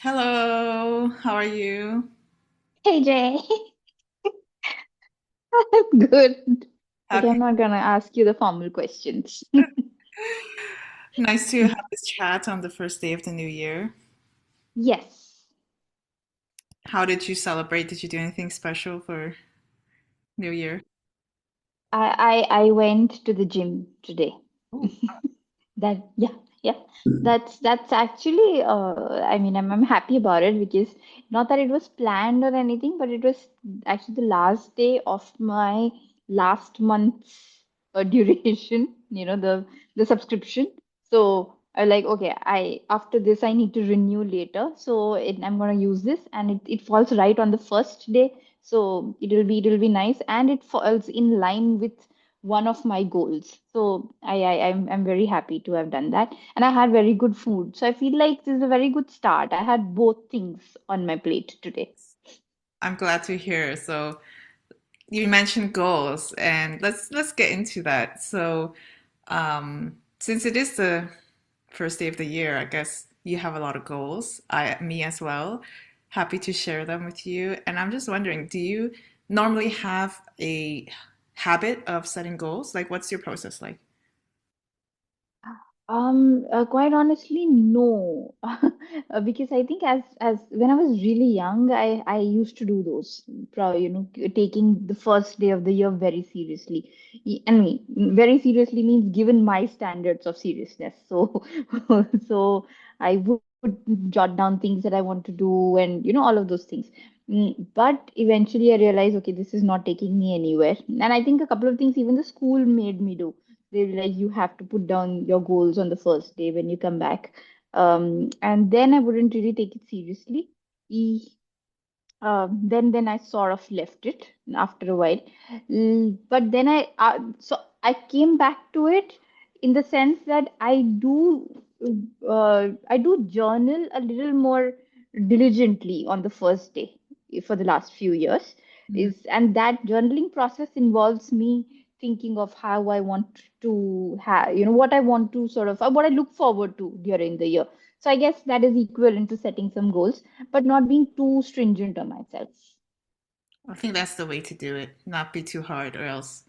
Hello, how are you? Hey Jay, I'm good. Okay, I'm Happy, not gonna ask you the formal questions. nice to have this chat on the first day of the new year. Yes, How did you celebrate? Did you do anything special for New Year? I went to the gym today. Oh, That yeah. That's actually I mean I'm happy about it because not that it was planned or anything, but it was actually the last day of my last month's duration, the subscription. So I like okay, I after this I need to renew later. So I'm gonna use this and it falls right on the first day. So it'll be nice and it falls in line with one of my goals. So I'm very happy to have done that. And I had very good food. So I feel like this is a very good start. I had both things on my plate today. I'm glad to hear. So you mentioned goals, and let's get into that. So, since it is the first day of the year, I guess you have a lot of goals. Me as well. Happy to share them with you. And I'm just wondering, do you normally have a habit of setting goals? Like, what's your process like? Quite honestly, no, because I think as when I was really young, I used to do those, taking the first day of the year very seriously. I mean, very seriously means given my standards of seriousness. So, so I would jot down things that I want to do, and all of those things. But eventually, I realized, okay, this is not taking me anywhere. And I think a couple of things even the school made me do. They realize you have to put down your goals on the first day when you come back. And then I wouldn't really take it seriously. E- then I sort of left it after a while. But then I came back to it in the sense that I do journal a little more diligently on the first day for the last few years. Mhm. Is and that journaling process involves me thinking of how I want to have, what I want to sort of, what I look forward to during the year. So I guess that is equivalent to setting some goals but not being too stringent on myself. I think that's the way to do it. Not be too hard, or else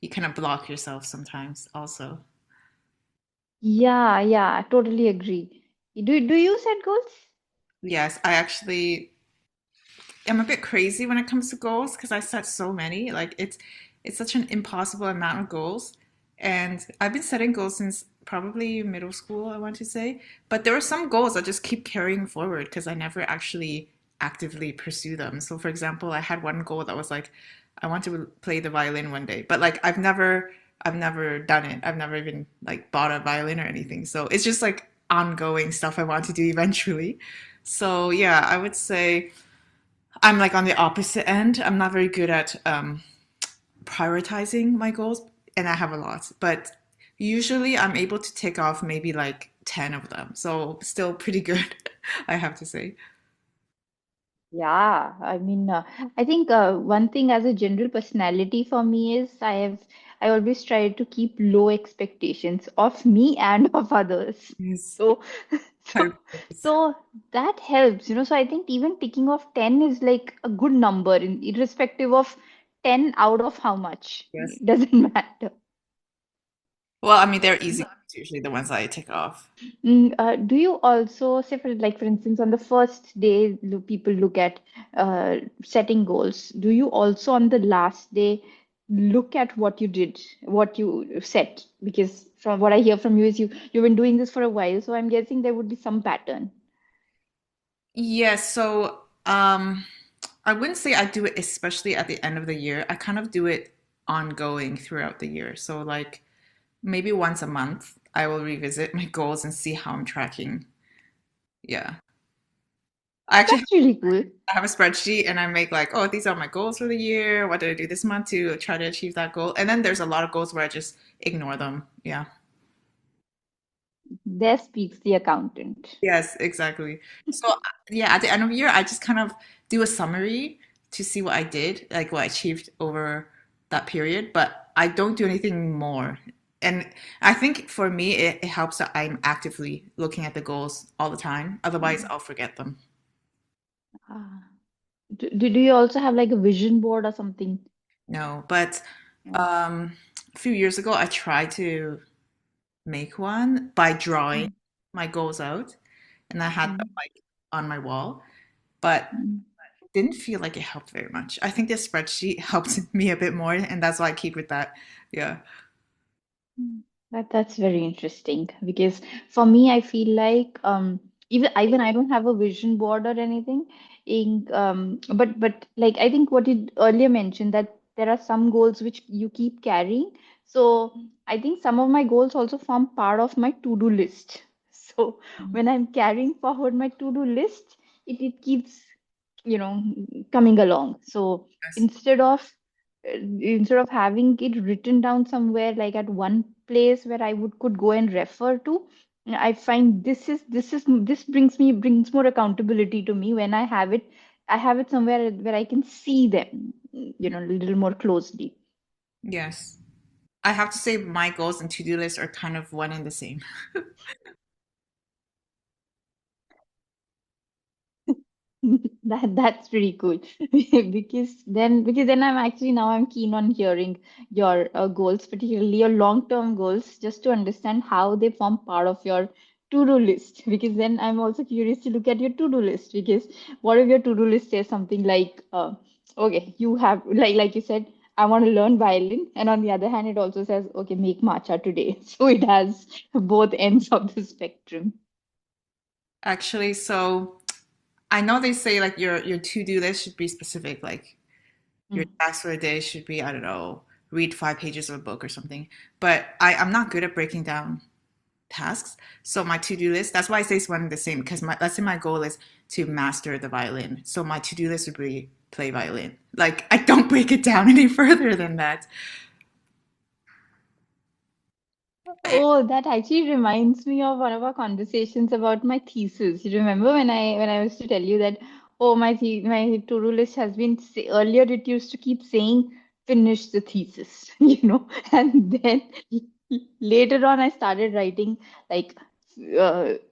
you kind of block yourself sometimes, also. Yeah, yeah, I totally agree. Do you set goals? Yes, I actually am a bit crazy when it comes to goals because I set so many. Like it's such an impossible amount of goals. And I've been setting goals since probably middle school, I want to say. But there are some goals that just keep carrying forward because I never actually actively pursue them. So for example, I had one goal that was like I want to play the violin one day. But like I've never done it. I've never even like bought a violin or anything. So it's just like ongoing stuff I want to do eventually. So yeah, I would say I'm like on the opposite end. I'm not very good at prioritizing my goals, and I have a lot, but usually I'm able to tick off maybe like 10 of them. So still pretty good, I have to say. Yeah, I mean, I think one thing as a general personality for me is I always try to keep low expectations of me and of others. Yes. So, I- so, so that helps, So I think even ticking off 10 is like a good number irrespective of 10 out of how much. Yes. It doesn't matter. Well, I mean, they're easy ones, usually the ones I tick off. Do you also say for instance on the first day people look at setting goals? Do you also on the last day look at what you did, what you set? Because from what I hear from you is you've been doing this for a while, so I'm guessing there would be some pattern. Yes, so I wouldn't say I do it especially at the end of the year. I kind of do it ongoing throughout the year. So like maybe once a month, I will revisit my goals and see how I'm tracking. Yeah. I actually That's really cool. I have a spreadsheet and I make like, oh, these are my goals for the year. What did I do this month to try to achieve that goal? And then there's a lot of goals where I just ignore them. Yeah. There speaks the accountant. Yes, exactly. So yeah, at the end of the year, I just kind of do a summary to see what I did, like what I achieved over that period, but I don't do anything more. And I think for me, it helps that I'm actively looking at the goals all the time. Otherwise, Mm. I'll forget them. Ah. Do you also have like a vision board or something? No, but Mm. a few years ago, I tried to make one by drawing Mm. my goals out, and I had them Mm. like on my wall, but Mm. didn't feel like it helped very much. I think this spreadsheet helped me a bit more, and that's why I keep with that. Yeah. Mm. That's very interesting because for me, I feel like even I don't have a vision board or anything. But like I think what you earlier mentioned that there are some goals which you keep carrying. So I think some of my goals also form part of my to-do list. So when I'm carrying forward my to-do list, it keeps coming along. So Yes. instead of instead of having it written down somewhere like at one place where I would could go and refer to, I find this brings more accountability to me when I have it somewhere where I can see them, a little more closely. Yes. I have to say my goals and to-do list are kind of one and the same. That's pretty cool because then I'm keen on hearing your goals, particularly your long-term goals, just to understand how they form part of your to-do list. Because then I'm also curious to look at your to-do list because what if your to-do list says something like, okay, you have like you said, I want to learn violin, and on the other hand, it also says, okay, make matcha today. So it has both ends of the spectrum. Actually, so I know they say like your to-do list should be specific, like your Mm. task for the day should be, I don't know, read 5 pages of a book or something. But I'm not good at breaking down tasks. So my to-do list, that's why I say it's one and the same, because my let's say my goal is to master the violin. So my to-do list would be play violin. Like I don't break it down any further than that. Oh, that actually reminds me of one of our conversations about my thesis. You remember when I used to tell you that, oh, my to-do list has been earlier it used to keep saying finish the thesis, and then later on I started writing like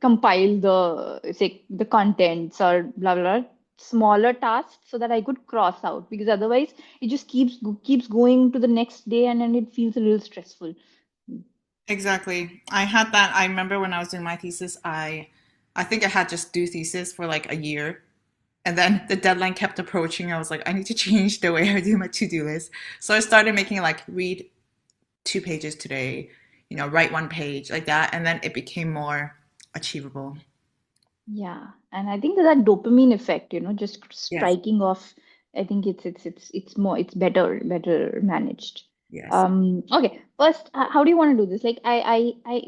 compile the contents or blah blah blah, smaller tasks so that I could cross out because otherwise it just keeps going to the next day and then it feels a little stressful. Exactly. I had that. I remember when I was doing my thesis, I think I had just do thesis for like a year. And then the deadline kept approaching. I was like, I need to change the way I do my to-do list. So I started making like read 2 pages today, write 1 page like that. And then it became more achievable. Yeah, and I think that dopamine effect, just Yes. striking off, I think it's better managed. Yes. Okay, first, how do you want to do this? Like,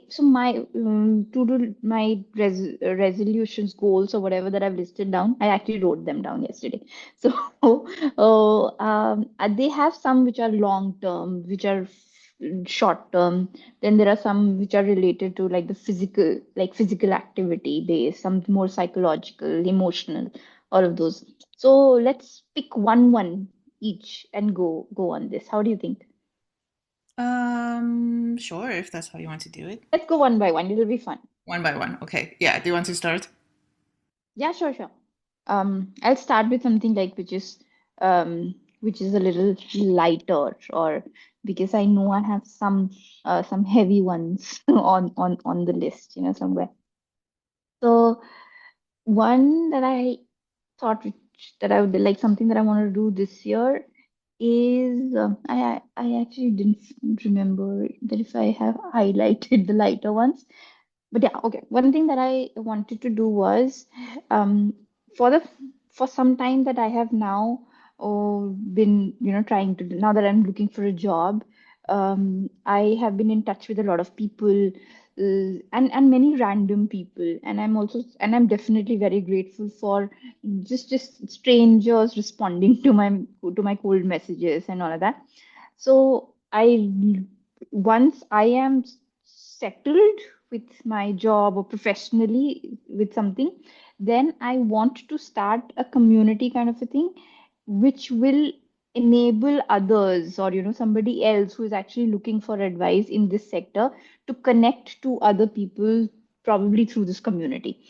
so my to do my resolutions, goals, or whatever that I've listed down, I actually wrote them down yesterday. So, they have some which are long term, which are short term, then there are some which are related to like physical activity based, some more psychological, emotional, all of those. So let's pick one each and go on this. How do you think? Sure, if that's how you want to do it. Let's go one by one. It'll be fun. One by one. Okay. Yeah. Do you want to start? Yeah, sure, sure. I'll start with something like which is a little lighter, or because I know I have some heavy ones on the list, somewhere. So one that I thought that I would like something that I want to do this year is I actually didn't remember that if I have highlighted the lighter ones, but yeah, okay. One thing that I wanted to do was um for the for some time that I have now been trying to now that I'm looking for a job. I have been in touch with a lot of people and many random people, and I'm definitely very grateful for just strangers responding to my cold messages and all of that. So once I am settled with my job or professionally with something, then I want to start a community kind of a thing, which will enable others, or somebody else who is actually looking for advice in this sector, to connect to other people, probably through this community.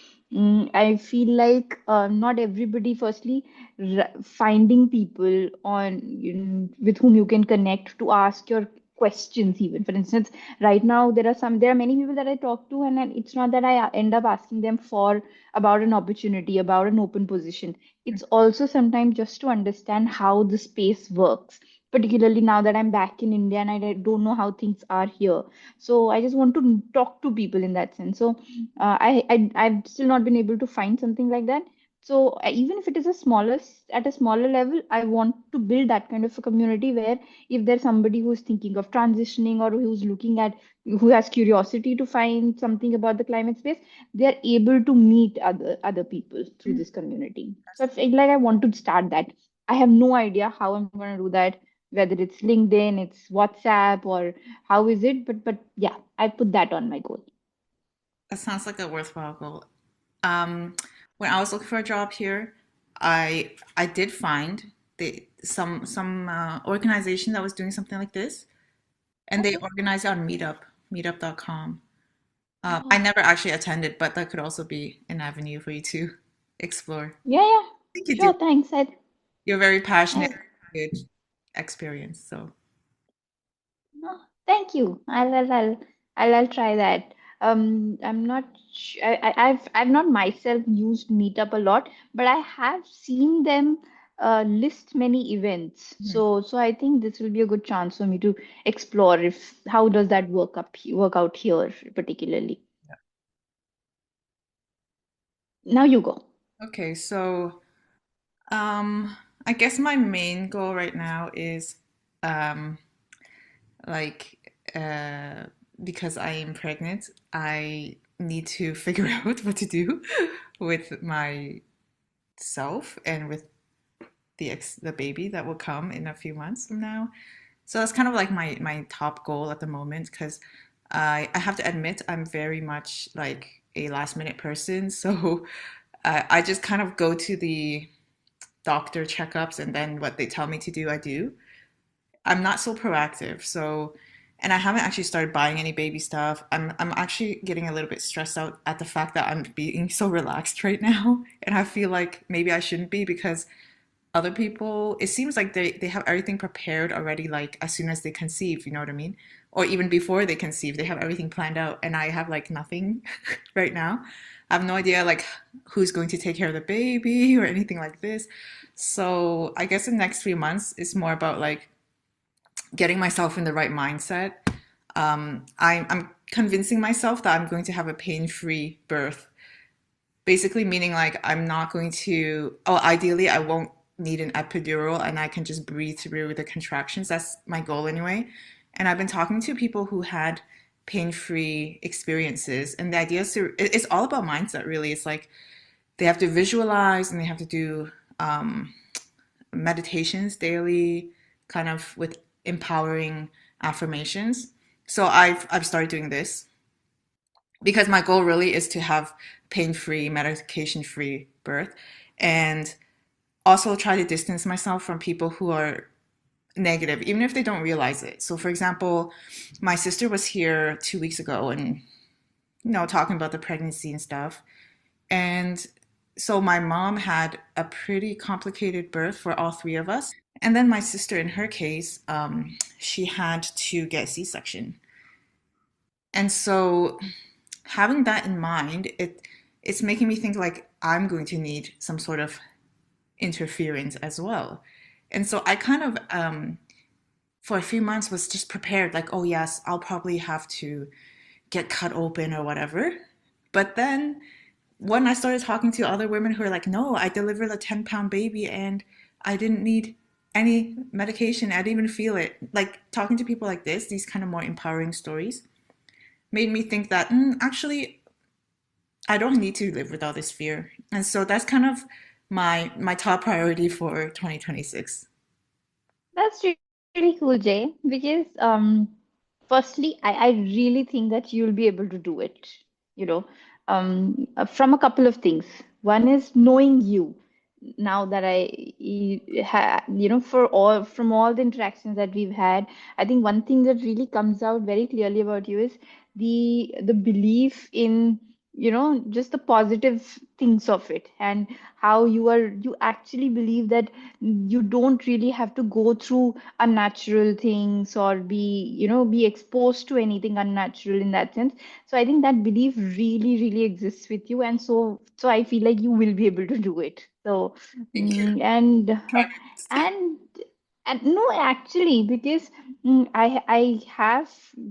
I feel like not everybody, firstly, finding people on with whom you can connect to ask your questions. Even, for instance, right now there are many people that I talk to, and then it's not that I end up asking them for about an opportunity, about an open position. It's also sometimes just to understand how the space works, particularly now that I'm back in India and I don't know how things are here. So I just want to talk to people in that sense. So I've still not been able to find something like that. So even if it is at a smaller level, I want to build that kind of a community where if there's somebody who's thinking of transitioning, or who has curiosity to find something about the climate space, they are able to meet other people through Mm. this community. So I feel like I want to start that. I have no idea how I'm going to do that, whether it's LinkedIn, it's WhatsApp, or how is it, but yeah, I put that on my goal. That sounds like a worthwhile goal. Um, when I was looking for a job here, I did find some organization that was doing something like this, and they Okay. organized it on meetup.com. I Oh, never actually attended, but that could also be an avenue for you to explore. yeah, yeah, I think you do. sure, thanks. You're very passionate, I good experience. So, No, thank you. I'll try that. I'm not. I've not myself used Meetup a lot, but I have seen them list many events. mhm. So I think this will be a good chance for me to explore if how does that work out here particularly. Now you go. Okay, so I guess my main goal right now is um, like because I am pregnant, I need to figure out what to do with myself and with the baby that will come in a few months from now. So that's kind of like my top goal at the moment because I have to admit I'm very much like a last minute person. So I just kind of go to the doctor checkups and then what they tell me to do, I do. I'm not so proactive. So, and I haven't actually started buying any baby stuff. I'm actually getting a little bit stressed out at the fact that I'm being so relaxed right now, and I feel like maybe I shouldn't be because other people, it seems like they have everything prepared already, like as soon as they conceive, you know what I mean? Or even before they conceive, they have everything planned out, and I have like nothing right now. I have no idea like who's going to take care of the baby or anything like this. So I guess the next 3 months is more about like getting myself in the right mindset. I'm convincing myself that I'm going to have a pain-free birth. Basically, meaning like I'm not going to, oh, ideally, I won't need an epidural and I can just breathe through the contractions. That's my goal anyway. And I've been talking to people who had pain-free experiences. And the idea is to, it's all about mindset, really. It's like they have to visualize and they have to do um, meditations daily, kind of with empowering affirmations. So I've started doing this because my goal really is to have pain-free, medication-free birth, and also try to distance myself from people who are negative, even if they don't realize it. So, for example, my sister was here 2 weeks ago, and talking about the pregnancy and stuff, and so my mom had a pretty complicated birth for all three of us. And then my sister, in her case, she had to get C-section. And so having that in mind, it's making me think like I'm going to need some sort of interference as well. And so I kind of for a few months was just prepared, like, oh yes, I'll probably have to get cut open or whatever. But then when I started talking to other women who are like, no, I delivered a 10-pound baby and I didn't need any medication. I didn't even feel it. Like talking to people like this, these kind of more empowering stories made me think that actually I don't need to live with all this fear. And so that's kind of my top priority for 2026. That's really cool, Jay, because firstly, I really think that you'll be able to do it, from a couple of things. One is knowing you. now that for all from all the interactions that we've had, I think one thing that really comes out very clearly about you is the belief in, just the positive things of it, and how you actually believe that you don't really have to go through unnatural things or be exposed to anything unnatural in that sense. So I think that belief really, really exists with you, and so I feel like you will be able to do it. So Thank you. and Try my best. and and no, actually, because I have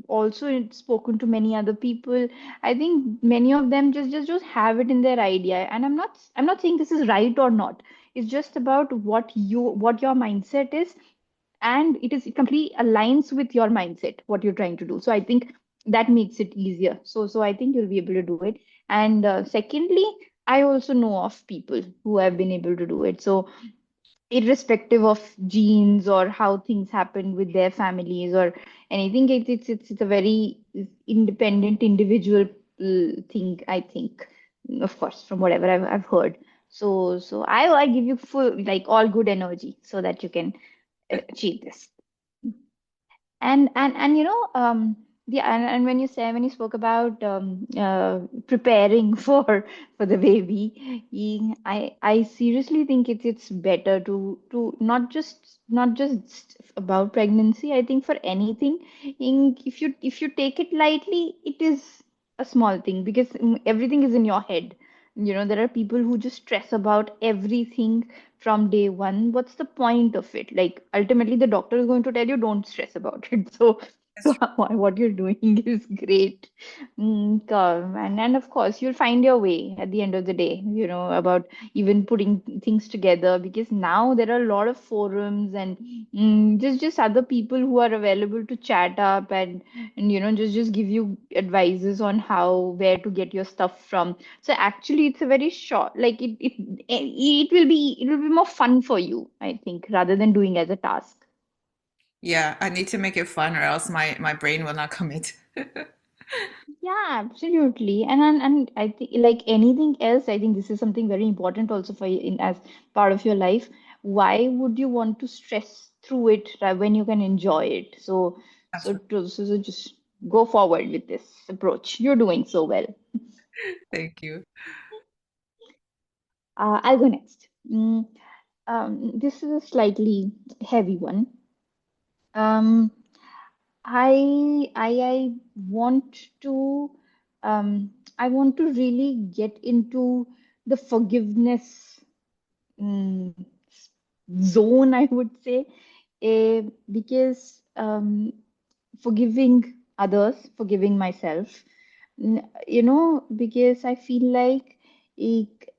also spoken to many other people. I think many of them just have it in their idea, and I'm not saying this is right or not. It's just about what your mindset is, and it completely aligns with your mindset what you're trying to do. So I think that makes it easier. So I think you'll be able to do it. And secondly, I also know of people who have been able to do it. So irrespective of genes or how things happen with their families or anything, it's a very independent individual thing, I think, of course, from whatever I've heard. So I give you full, like, all good energy so that you can achieve this. And and when you spoke about preparing for the baby, I seriously think it's better to not just about pregnancy. I think for anything, if you take it lightly, it is a small thing, because everything is in your head. There are people who just stress about everything from day one. What's the point of it? Like, ultimately, the doctor is going to tell you, don't stress about it. So That's what you're doing is great. Calm. And of course, you'll find your way at the end of the day, about even putting things together, because now there are a lot of forums and just other people who are available to chat up and just give you advices on where to get your stuff from. So actually, it's a very short, like it will be more fun for you, I think, rather than doing as a task. Yeah, I need to make it fun or else my brain will not commit. Yeah, absolutely. And I think, like anything else, I think this is something very important also for you in as part of your life. Why would you want to stress through it when you can enjoy it? So That's right. so just go forward with this approach. You're doing so well. Thank you. I'll go next. This is a slightly heavy one. Um, I want to I want to really get into the forgiveness mm, zone, I would say, because forgiving others, forgiving myself, because I feel like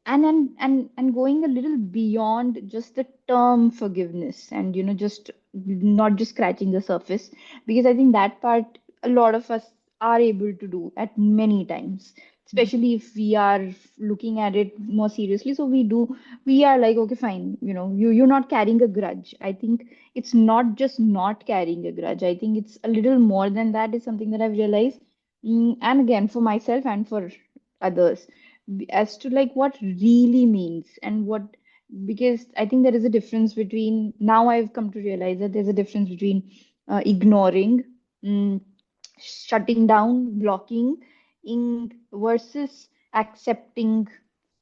and going a little beyond just the term forgiveness, and just not just scratching the surface, because I think that part a lot of us are able to do at many times, especially if we are looking at it more seriously. So we are like, okay, fine, you're not carrying a grudge. I think it's not just not carrying a grudge. I think it's a little more than that, is something that I've realized. And again, for myself and for others, as to like what really means and what, because I think there is a difference between, now I've come to realize that there's a difference between ignoring, mm, shutting down, blocking, versus accepting,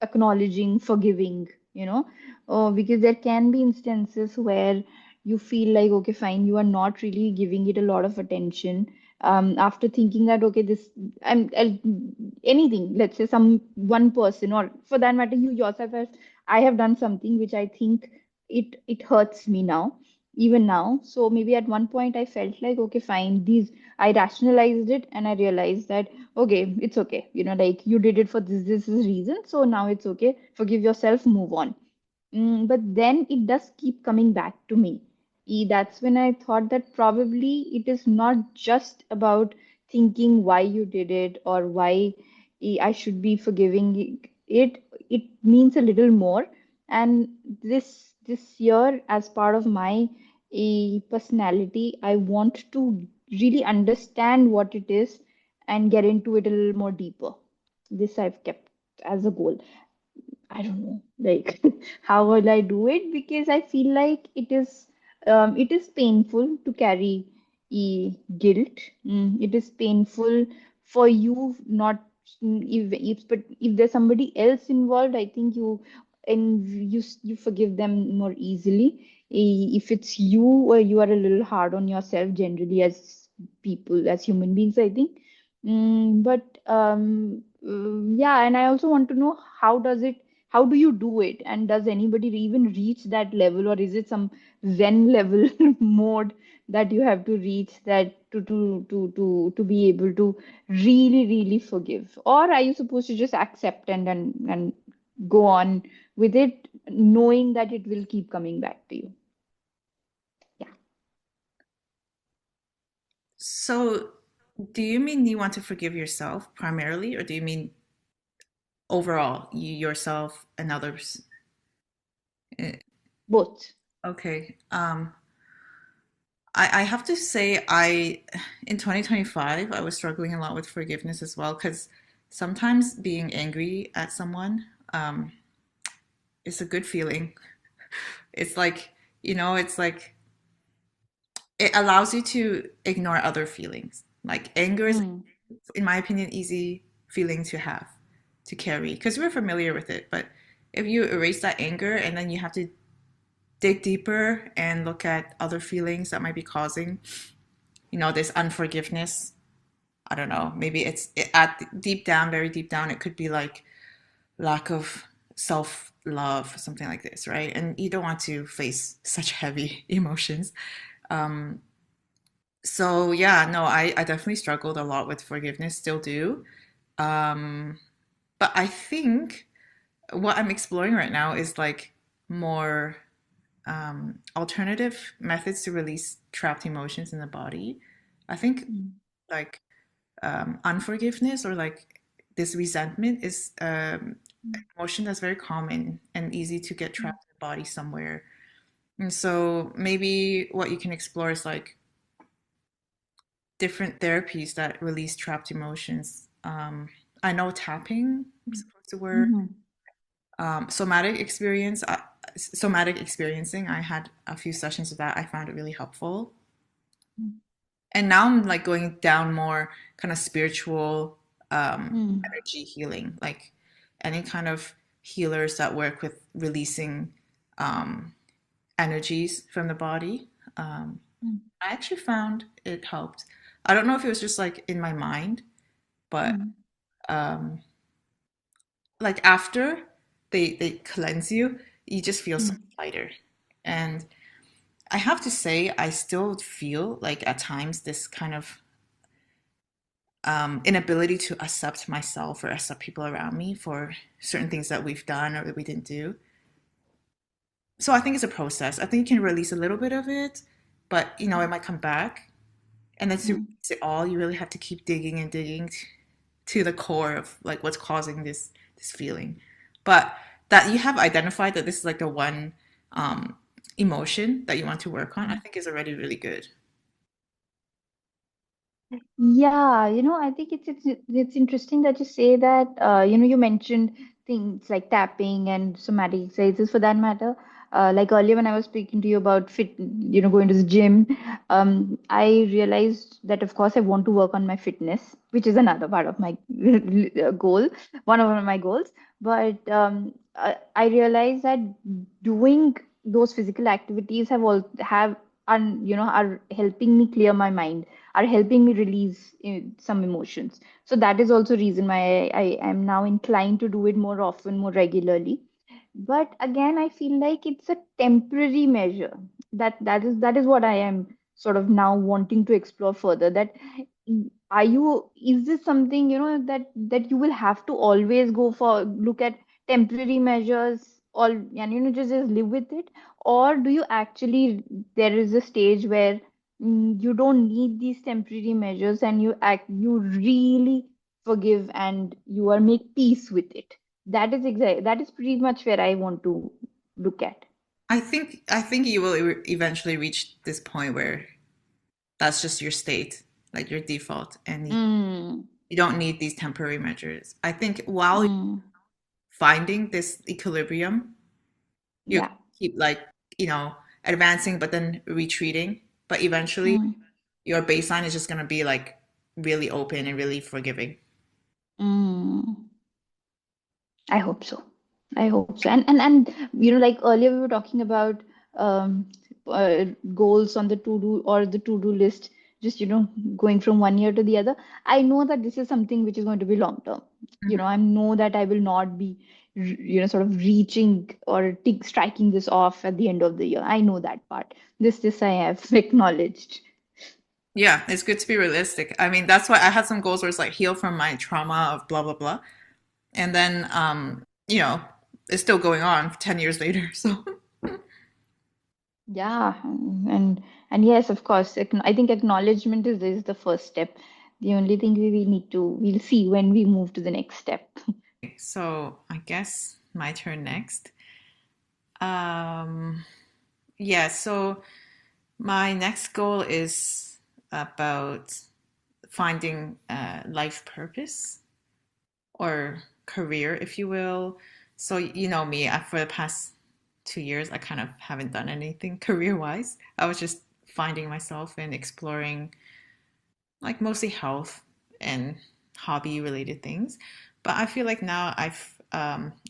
acknowledging, forgiving, because there can be instances where you feel like, okay, fine, you are not really giving it a lot of attention. After thinking that, okay, anything, let's say some one person, or for that matter, you yourself, as I have done something which I think it hurts me now, even now. So maybe at one point I felt like, okay, fine, I rationalized it, and I realized that, okay, it's okay. Like, you did it for this reason. So now it's okay. Forgive yourself, move on. But then it does keep coming back to me. That's when I thought that probably it is not just about thinking why you did it or why I should be forgiving it. It means a little more. And this year, as part of my personality, I want to really understand what it is and get into it a little more deeper. This I've kept as a goal. I don't know, like how will I do it? Because I feel like it is painful to carry guilt. It is painful for you not if there's somebody else involved, I think you forgive them more easily. If it's you, or you are a little hard on yourself generally as people, as human beings, I think. But yeah, and I also want to know how do you do it, and does anybody even reach that level, or is it some zen level mode that you have to reach, that to be able to really forgive, or are you supposed to just accept and go on with it, knowing that it will keep coming back to you? Yeah. So, do you mean you want to forgive yourself primarily, or do you mean overall, you yourself and others? Eh, Both. Okay. I have to say, in 2025, I was struggling a lot with forgiveness as well, because sometimes being angry at someone is a good feeling. It's like, it's like it allows you to ignore other feelings. Like anger is, Hmm. in my opinion, easy feeling to have, to carry, because we're familiar with it. But if you erase that anger and then you have to dig deeper and look at other feelings that might be causing, this unforgiveness. I don't know. Maybe at deep down, very deep down, it could be like lack of self love, something like this, right? And you don't want to face such heavy emotions. Um, so yeah, no, I definitely struggled a lot with forgiveness, still do. Um, but I think what I'm exploring right now is like more alternative methods to release trapped emotions in the body. I think Hmm. like unforgiveness or like this resentment is an emotion that's very common and easy to get Hmm. trapped in the body somewhere. And so maybe what you can explore is like different therapies that release trapped emotions. I know tapping is supposed to work. Hmm. Somatic experience, somatic experiencing. I had a few sessions of that. I found it really helpful. Hmm. And now I'm like going down more kind of spiritual Hmm. energy healing, like any kind of healers that work with releasing um, energies from the body. Um, Hmm. I actually found it helped. I don't know if it was just like in my mind, but Hmm. um, like after they cleanse you, you just feel so Hmm. much lighter. And I have to say, I still feel like at times this kind of inability to accept myself or accept people around me for certain things that we've done or that we didn't do. So I think it's a process. I think you can release a little bit of it, but it might come back. And then to Hmm. release it all, you really have to keep digging and digging to the core of like what's causing this feeling. But that you have identified that this is like the one um, emotion that you want to work on, I Hmm. think is already really good. Yeah, I think it's interesting that you say that. You mentioned things like tapping and somatic exercises for that matter. Like earlier when I was speaking to you about going to the gym, I realized that of course I want to work on my fitness, which is another part of my goal, one of my goals. But I realized that doing those physical activities have are helping me clear my mind, are helping me release some emotions. So that is also reason why I am now inclined to do it more often, more regularly. But again, I feel like it's a temporary measure. That is what I am sort of now wanting to explore further. That is this something that you will have to always go for, look at temporary measures, all, and just live with it, or do you actually, there is a stage where you don't need these temporary measures, and you really forgive and you are make peace with it? That is pretty much where I want to look at. I think you will eventually reach this point where that's just your state, like your default, and Mm, you don't need these temporary measures. I think while mm, finding this equilibrium. You Yeah. keep like, you know, advancing but then retreating. But eventually Mm. your baseline is just gonna be like really open and really forgiving. Mm. I hope so. I hope so. And like earlier we were talking about um, goals on the to-do or the to-do list, just going from one year to the other. I know that this is something which is going to be long term. I know that I will not be, sort of reaching or striking this off at the end of the year. I know that part. This I have acknowledged. Yeah, it's good to be realistic. I mean, that's why I had some goals where it's like heal from my trauma of blah blah blah. And then it's still going on 10 years later. So Yeah, and yes, of course. I think acknowledgement is the first step. The only thing we'll see when we move to the next step. so I guess my turn next. Um yeah, so my next goal is about finding life purpose or career, if you will. So you know me, for the past 2 years, I kind of haven't done anything career wise. I was just finding myself and exploring like mostly health and hobby related things. But I feel like now I've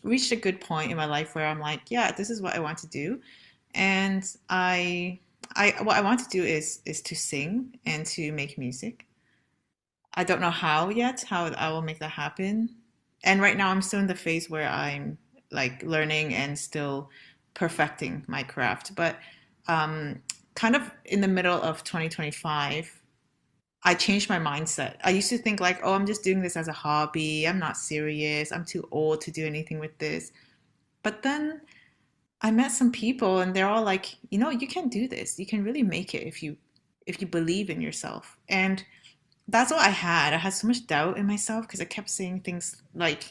reached a good point in my life where I'm like, yeah, this is what I want to do, and I what I want to do is to sing and to make music. I don't know how yet, how I will make that happen. And right now I'm still in the phase where I'm like learning and still perfecting my craft. But um, kind of in the middle of 2025, I changed my mindset. I used to think like, oh, I'm just doing this as a hobby. I'm not serious. I'm too old to do anything with this. But then I met some people and they're all like, you can do this. You can really make it if you believe in yourself. And that's what I had. I had so much doubt in myself because I kept saying things like,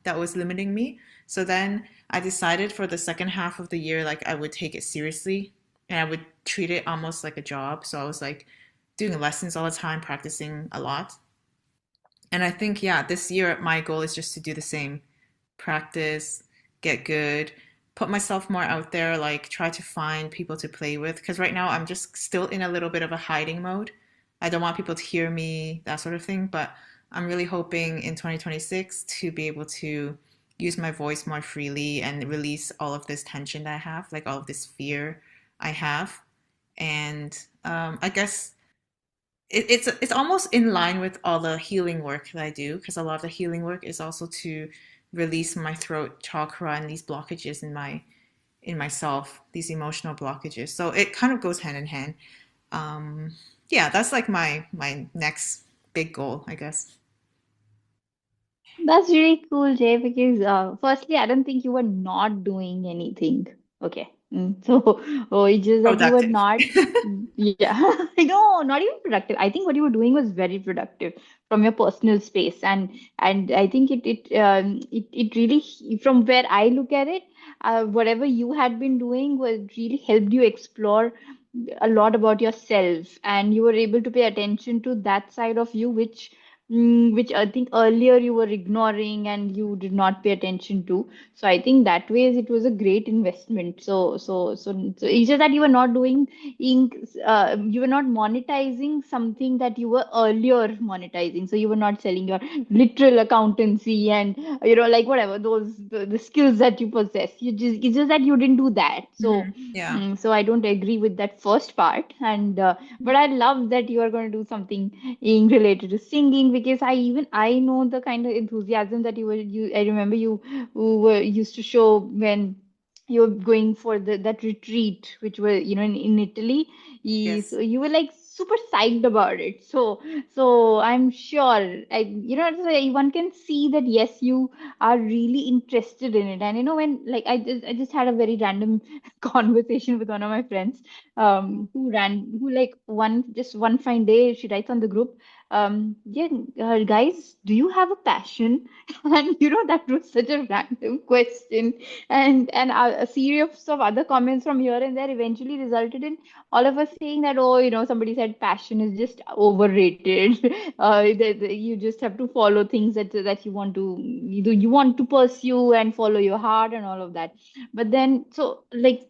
that was limiting me. So then I decided for the second half of the year, like I would take it seriously and I would treat it almost like a job. So I was like doing lessons all the time, practicing a lot. And I think, yeah, this year my goal is just to do the same, practice, get good, put myself more out there, like try to find people to play with. Because right now I'm just still in a little bit of a hiding mode. I don't want people to hear me, that sort of thing. But I'm really hoping in 2026 to be able to use my voice more freely and release all of this tension that I have, like all of this fear I have. And I guess it's almost in line with all the healing work that I do because a lot of the healing work is also to release my throat chakra and these blockages in myself, these emotional blockages. So it kind of goes hand in hand. Um, yeah, that's like my next big goal, I guess. That's really cool, Jay, because firstly, I don't think you were not doing anything. Okay. So, oh, it's just that you were Productive. not, yeah, no, not even productive. I think what you were doing was very productive from your personal space, and I think it really, from where I look at it, whatever you had been doing was really helped you explore a lot about yourself, and you were able to pay attention to that side of you, which I think earlier you were ignoring and you did not pay attention to. So I think that ways it was a great investment. So it's just that you were not doing ink, you were not monetizing something that you were earlier monetizing. So you were not selling your literal accountancy and like whatever the skills that you possess. It's just that you didn't do that. So Yeah. so I don't agree with that first part. And but I love that you are going to do something in related to singing, because I know the kind of enthusiasm that you I remember you were used to show when you were going for that retreat, which were in Italy. So Yes. you were like super psyched about it. So I'm sure so one can see that yes, you are really interested in it. And when like I just had a very random conversation with one of my friends, who like one fine day she writes on the group, yeah, guys, do you have a passion? And that was such a random question, and a series of other comments from here and there eventually resulted in all of us saying that, oh, somebody said passion is just overrated. You just have to follow things that you want to pursue and follow your heart and all of that. But then, so like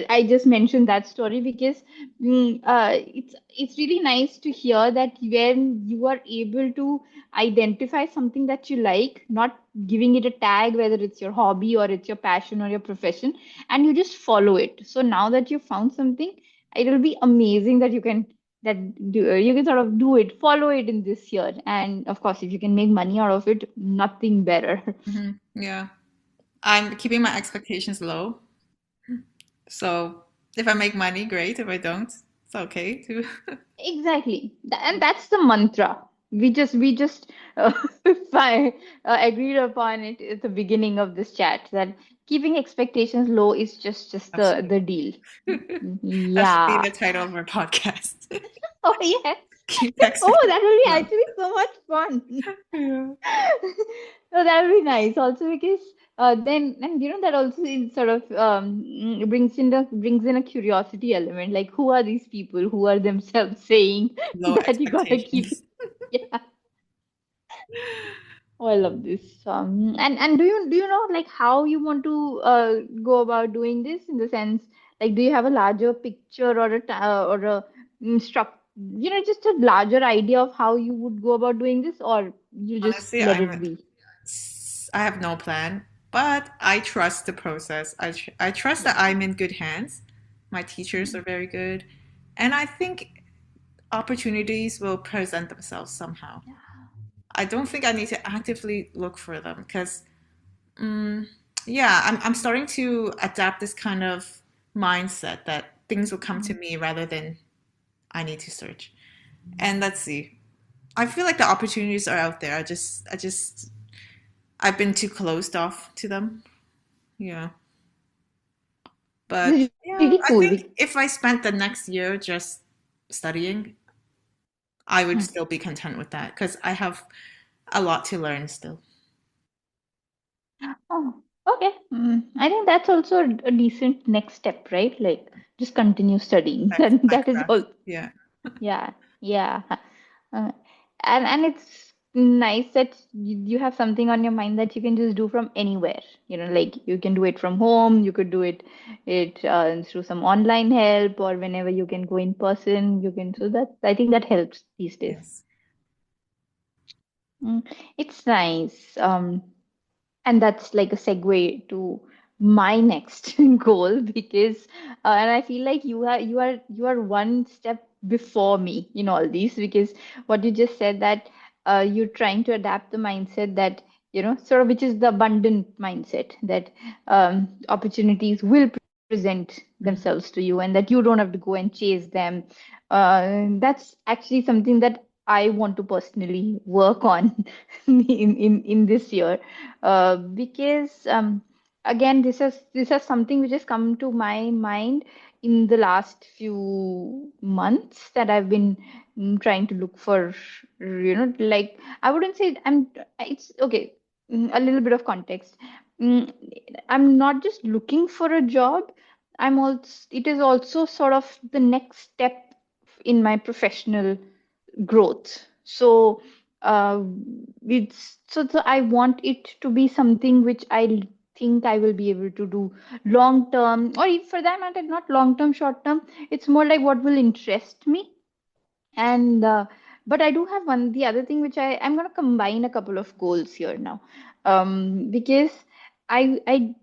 I just mentioned that story because it's really nice to hear that when you are able to identify something that you like, not giving it a tag, whether it's your hobby or it's your passion or your profession, and you just follow it. So now that you found something, it will be amazing that you can sort of do it, follow it in this year, and of course, if you can make money out of it, nothing better. Yeah. I'm keeping my expectations low. So if I make money, great. If I don't, it's okay too. Exactly. And that's the mantra. We just fi- agreed upon it at the beginning of this chat that keeping expectations low is just the Absolutely. deal. That should be Yeah. the title of our podcast. Oh yes. Keep Oh, expectations that will be low. actually so much fun. Yeah. So that would be nice also because then and that also is sort of brings in a curiosity element, like who are these people who are themselves saying Low that you gotta keep expectations. it. Yeah. Oh, I love this. And do you know like how you want to go about doing this, in the sense, like, do you have a larger picture or a just a larger idea of how you would go about doing this, or you just Honestly, let it be? I have no plan, but I trust the process. I trust that Yeah. I'm in good hands. My teachers are very good, and I think opportunities will present themselves somehow. I don't think I need to actively look for them because, mm, yeah, I'm starting to adapt this kind of mindset that things will come to Mm. me rather than I need to search. And let's see. I feel like the opportunities are out there. I've been too closed off to them. Yeah. But This is yeah, really I cool. think if I spent the next year just studying, I would Hmm. still be content with that because I have a lot to learn still. Oh, okay. I think that's also a decent next step, right? Like, just continue studying. That is Backtrack. all. Yeah. Yeah, yeah. Uh, and it's nice that you have something on your mind that you can just do from anywhere. Like you can do it from home, you could do it through some online help, or whenever you can go in person, you can. So that I think that helps these days. Yes. Mm, it's nice. And that's like a segue to my next goal because and I feel like you are one step before me in all these, because what you just said, that you're trying to adapt the mindset that sort of, which is the abundant mindset, that opportunities will present themselves to you, and that you don't have to go and chase them. That's actually something that I want to personally work on in this year, because again, this is something which has come to my mind in the last few months, that I've been trying to look for. Like, I wouldn't say it's okay. A little bit of context. Mm, I'm not just looking for a job. It is also sort of the next step in my professional growth. So I want it to be something which I think I will be able to do long term, or if for that matter, not long term, short term. It's more like what will interest me. And but I do have the other thing, which I'm going to combine a couple of goals here now, because I I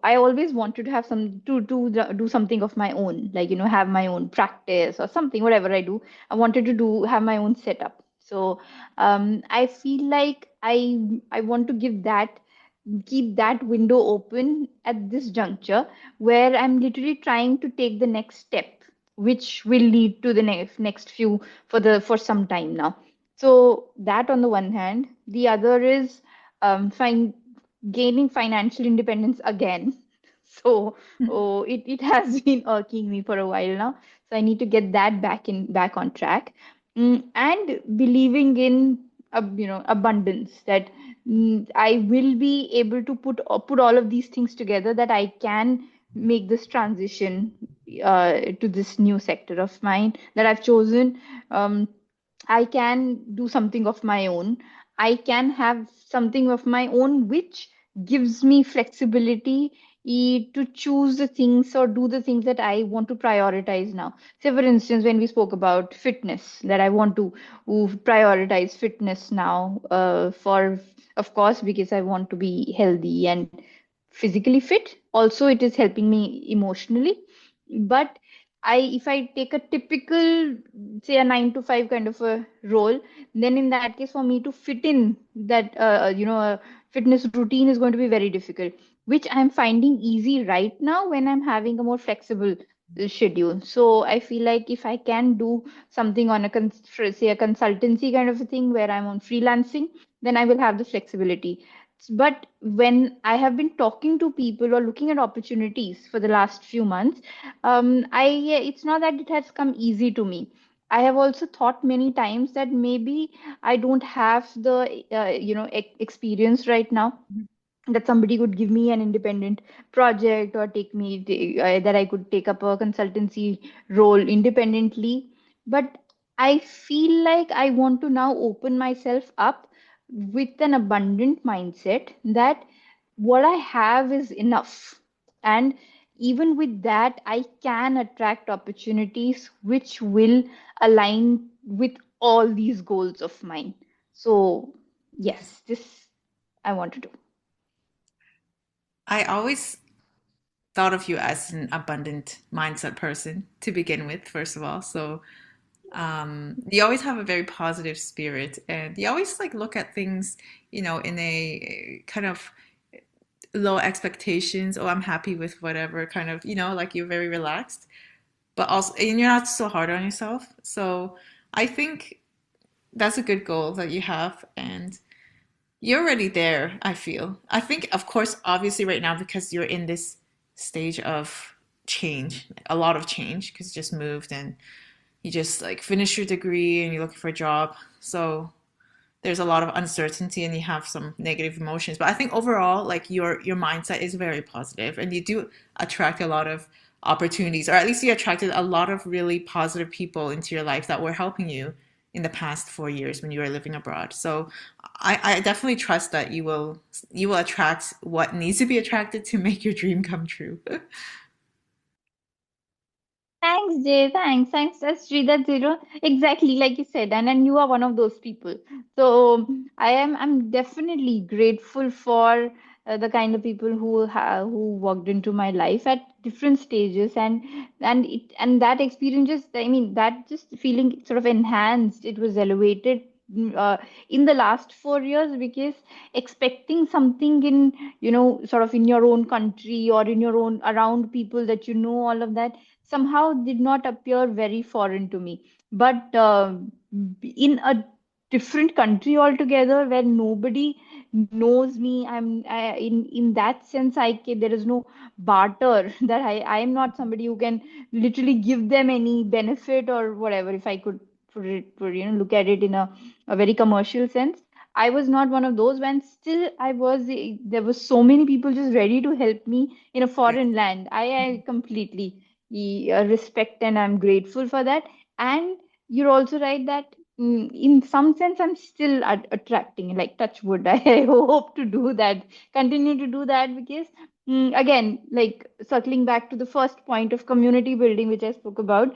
I always wanted to have do something of my own, like have my own practice or something, whatever I do. I wanted to do have my own setup. So I feel like I want to keep that window open at this juncture, where I'm literally trying to take the next step, which will lead to the next few for some time now. So that on the one hand, the other is gaining financial independence again. So it has been irking me for a while now. So I need to get that back on track. and believing in abundance, that I will be able to put all of these things together, that I can make this transition to this new sector of mine that I've chosen. um, I can do something of my own. I can have something of my own which gives me flexibility to choose the things or do the things that I want to prioritize now. Say, for instance, when we spoke about fitness, that I want to prioritize fitness now, of course, because I want to be healthy and physically fit. Also, it is helping me emotionally. But if I take a typical, say, a 9 to 5 kind of a role, then in that case, for me to fit in that, a fitness routine is going to be very difficult, which I'm finding easy right now when I'm having a more flexible schedule. So I feel like if I can do something on say a consultancy kind of a thing where I'm on freelancing, then I will have the flexibility. But when I have been talking to people or looking at opportunities for the last few months, it's not that it has come easy to me. I have also thought many times that maybe I don't have the experience right now, that somebody could give me an independent project or that I could take up a consultancy role independently. But I feel like I want to now open myself up with an abundant mindset that what I have is enough. And even with that, I can attract opportunities which will align with all these goals of mine. So, Yes. yes, this I want to do. I always thought of you as an abundant mindset person to begin with, first of all. So you always have a very positive spirit, and you always like look at things, in a kind of low expectations. Oh, I'm happy with whatever kind of, like you're very relaxed, but also, and you're not so hard on yourself. So I think that's a good goal that you have, and you're already there, I feel. I think, of course, obviously, right now, because you're in this stage of change, a lot of change, because you just moved and you just like finished your degree and you're looking for a job. So there's a lot of uncertainty and you have some negative emotions. But I think overall, like your mindset is very positive and you do attract a lot of opportunities, or at least you attracted a lot of really positive people into your life that were helping you in the past 4 years when you were living abroad. So I definitely trust that you will attract what needs to be attracted to make your dream come true. Thanks, Jay. Thanks, Sri. That's exactly like you said, and you are one of those people. So I'm definitely grateful for the kind of people who walked into my life at different stages, and that experience just, I mean, that just feeling sort of enhanced. It was elevated in the last 4 years, because expecting something in sort of in your own country or in your own around people that all of that somehow did not appear very foreign to me. But in a different country altogether where nobody knows me, in that sense, there is no barter that I am not somebody who can literally give them any benefit or whatever. If I could look at it in a very commercial sense, I was not one of those. When still there was so many people just ready to help me in a Yeah. foreign land. I completely respect, and I'm grateful for that. And you're also right that in some sense I'm still attracting, like, touch wood. I hope to do that, continue to do that, because again, like, circling back to the first point of community building which I spoke about,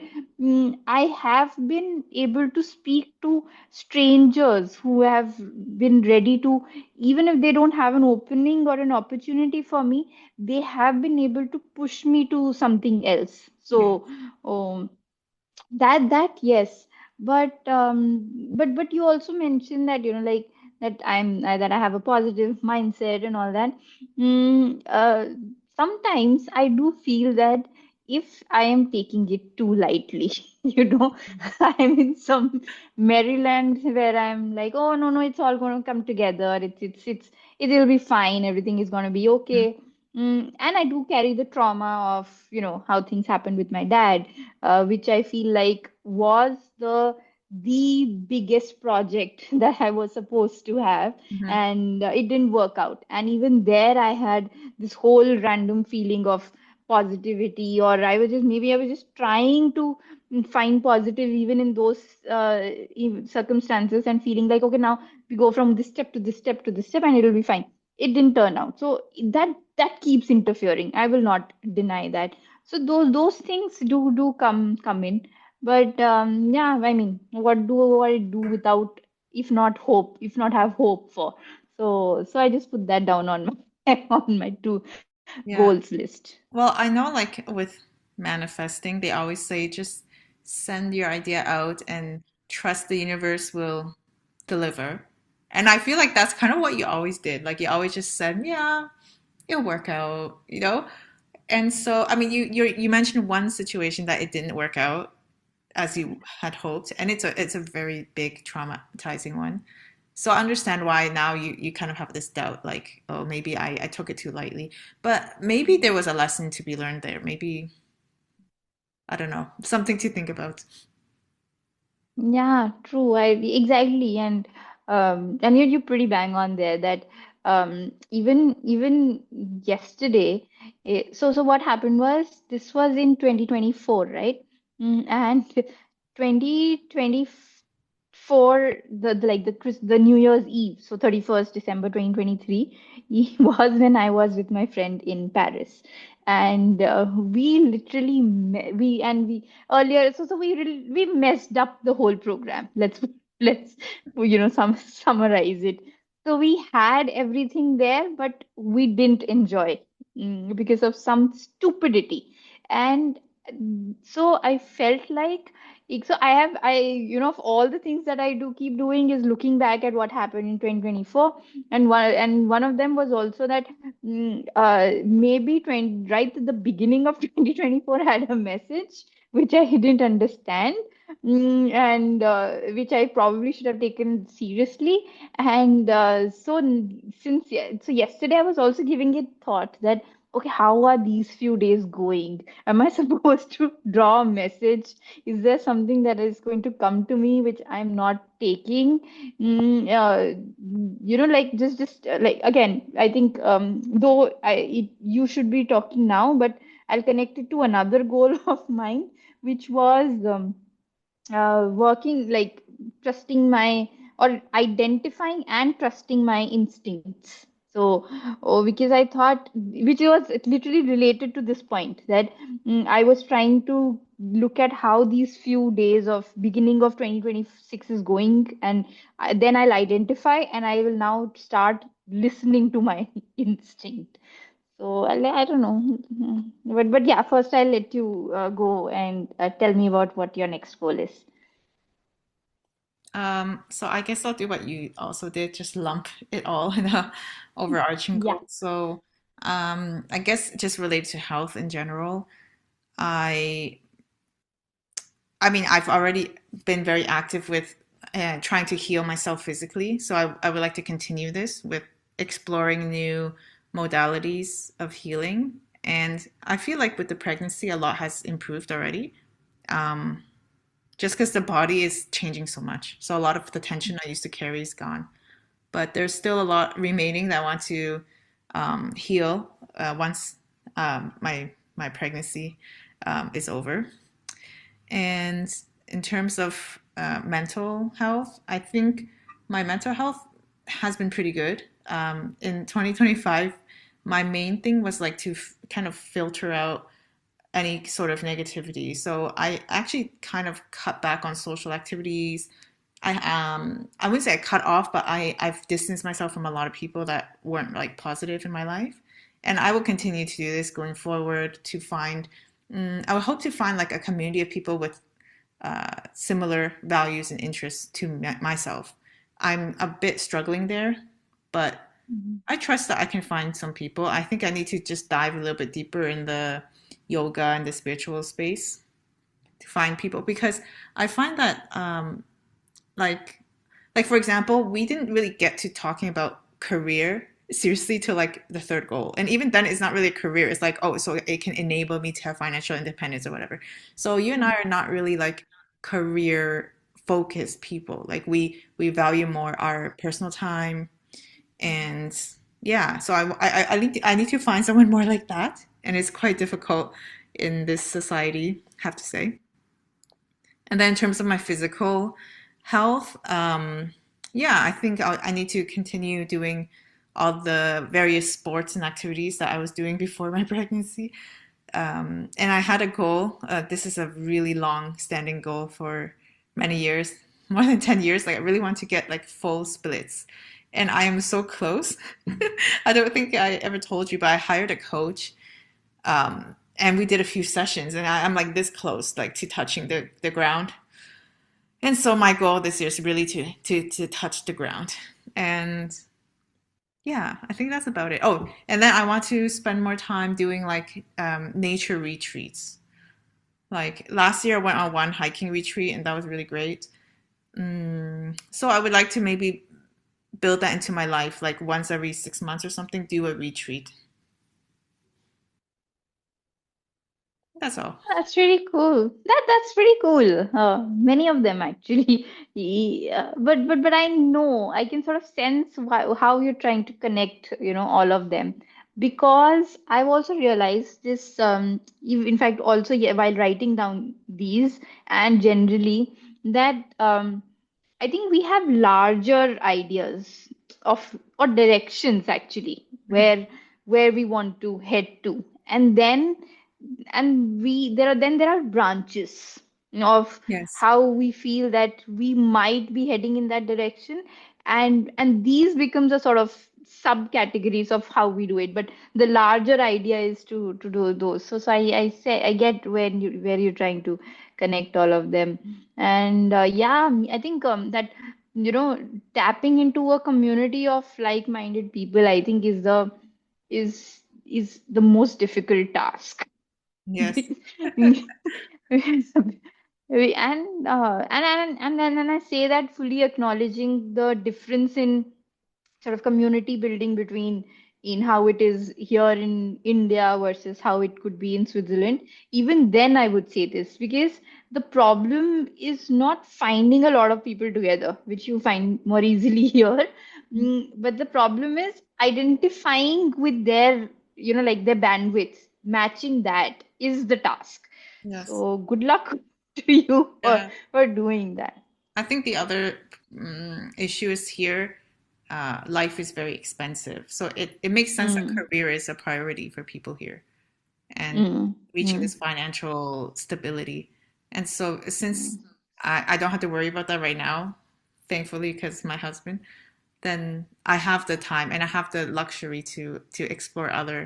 I have been able to speak to strangers who have been ready to, even if they don't have an opening or an opportunity for me, they have been able to push me to something else. Yeah. So that yes. But but you also mentioned that like that that I have a positive mindset and all that. Sometimes I do feel that if I am taking it too lightly, I'm in some Maryland where I'm like, oh, no, no, it's all going to come together, it'll be fine, everything is going to be okay. And I do carry the trauma of how things happened with my dad, which I feel like was the the biggest project that I was supposed to have, Hmm. and it didn't work out. And even there, I had this whole random feeling of positivity, or maybe I was just trying to find positive even in those circumstances, and feeling like, okay, now we go from this step to this step to this step, and it'll be fine. It didn't turn out. So that keeps interfering. I will not deny that. So those things do come in, but yeah, I mean, what do I do without, if not hope, if not have hope for? So I just put that down on my on my two Yeah. goals list. Well, I know like with manifesting, they always say just send your idea out and trust the universe will deliver. And I feel like that's kind of what you always did. Like you always just said, yeah, it'll work out, you know? And so, I mean, you mentioned one situation that it didn't work out as you had hoped, and it's a very big traumatizing one. So I understand why now you kind of have this doubt, like, oh, maybe I took it too lightly. But maybe there was a lesson to be learned there. Maybe, I don't know, something to think about. Yeah, true. I exactly, and you pretty bang on there that even yesterday. So what happened was, this was in 2024, right? And 2024, the New Year's Eve, so 31st December 2023, was when I was with my friend in Paris, and we literally we earlier, so we messed up the whole program. Let's summarize it. So we had everything there, but we didn't enjoy, because of some stupidity. And so I felt like, so of all the things that I do keep doing is looking back at what happened in 2024. And one of them was also that, maybe 20, right at the beginning of 2024, had a message which I didn't understand, and which I probably should have taken seriously. And so yesterday I was also giving it thought that, okay, how are these few days going? Am I supposed to draw a message? Is there something that is going to come to me which I'm not taking? Like, like, again, I think, though you should be talking now, but I'll connect it to another goal of mine, which was, working, like, trusting my, or identifying and trusting my instincts. So, oh, because I thought, which was literally related to this point, that, I was trying to look at how these few days of beginning of 2026 is going, and then I'll identify, and I will now start listening to my instinct. So I don't know. But yeah, first I'll let you go and tell me about what your next goal is. So I guess I'll do what you also did, just lump it all in a overarching Yeah. goal. So, I guess just related to health in general, I I mean, I've already been very active with trying to heal myself physically. So I would like to continue this with exploring new modalities of healing. And I feel like with the pregnancy, a lot has improved already. Um, just because the body is changing so much. So a lot of the tension I used to carry is gone. But there's still a lot remaining that I want to heal once my pregnancy is over. And in terms of mental health, I think my mental health has been pretty good. In 2025, my main thing was like to kind of filter out any sort of negativity. So I actually kind of cut back on social activities. I wouldn't say I cut off, but I've distanced myself from a lot of people that weren't like positive in my life. And I will continue to do this going forward to find I would hope to find like a community of people with similar values and interests to myself. I'm a bit struggling there, but Mhm. I trust that I can find some people. I think I need to just dive a little bit deeper in the yoga and the spiritual space to find people because I find that like for example, we didn't really get to talking about career seriously till like the third goal. And even then it's not really a career. It's like, oh, so it can enable me to have financial independence or whatever. So you and I are not really like career focused people. Like we value more our personal time, and yeah. So I need to find someone more like that, and it's quite difficult in this society, I have to say. And then in terms of my physical health, yeah, I think I need to continue doing all the various sports and activities that I was doing before my pregnancy. And I had a goal. This is a really long standing goal for many years, more than 10 years. Like, I really want to get like full splits. And I am so close. I don't think I ever told you, but I hired a coach. And we did a few sessions, and I'm like this close, like to touching the ground. And so my goal this year is really to touch the ground. And yeah, I think that's about it. Oh, and then I want to spend more time doing like nature retreats. Like last year, I went on one hiking retreat, and that was really great. So I would like to maybe build that into my life, like once every 6 months or something, do a retreat. That's all. That's really cool. That's pretty cool. Many of them actually. Yeah, but I know I can sort of sense how you're trying to connect, all of them, because I've also realized this. In fact, also, yeah, while writing down these and generally that I think we have larger ideas of or directions actually Mhm. where we want to head to, and then there are branches, of Yes. how we feel that we might be heading in that direction, and these becomes a sort of subcategories of how we do it, but the larger idea is to do those. So I say I get where you're trying to connect all of them. And yeah, I think that tapping into a community of like-minded people, I think is the most difficult task. Yes. And I say that fully acknowledging the difference in sort of community building between in how it is here in India versus how it could be in Switzerland. Even then, I would say this because the problem is not finding a lot of people together, which you find more easily here. But the problem is identifying with their, like their bandwidth, matching that is the task. Yes. So good luck to you Yeah. for doing that. I think the other issue is here, life is very expensive. So it makes sense that Mm, career is a priority for people here and mm, reaching mm, this financial stability. And so since mm, I don't have to worry about that right now, thankfully, because my husband, then I have the time and I have the luxury to explore other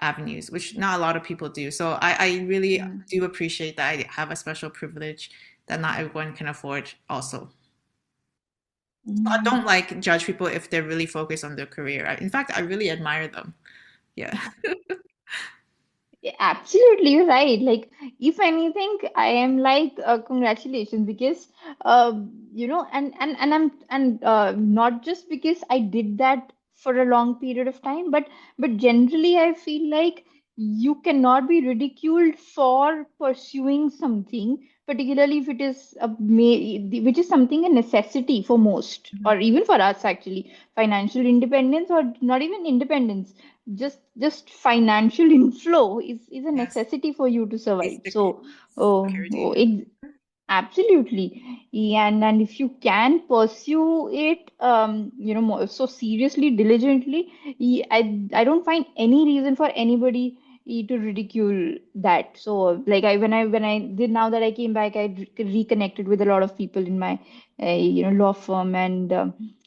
avenues, which not a lot of people do. So I really mm, do appreciate that I have a special privilege that not everyone can afford also. I mm. don't like judge people if they're really focused on their career. In fact, I really admire them. Yeah. Yeah, absolutely, you're right. Like, if anything, I am like, congratulations, because, not just because I did that for a long period of time, but generally, I feel like you cannot be ridiculed for pursuing something, particularly if it is which is something a necessity for most, Mhm. or even for us actually, financial independence, or not even independence, just financial inflow is a Yes. necessity for you to survive. Basic So security. Yeah. absolutely. Yeah, and if you can pursue it, more, so seriously, diligently, I don't find any reason for anybody to ridicule that. So, like, when I did, now that I came back, I reconnected with a lot of people in my law firm, and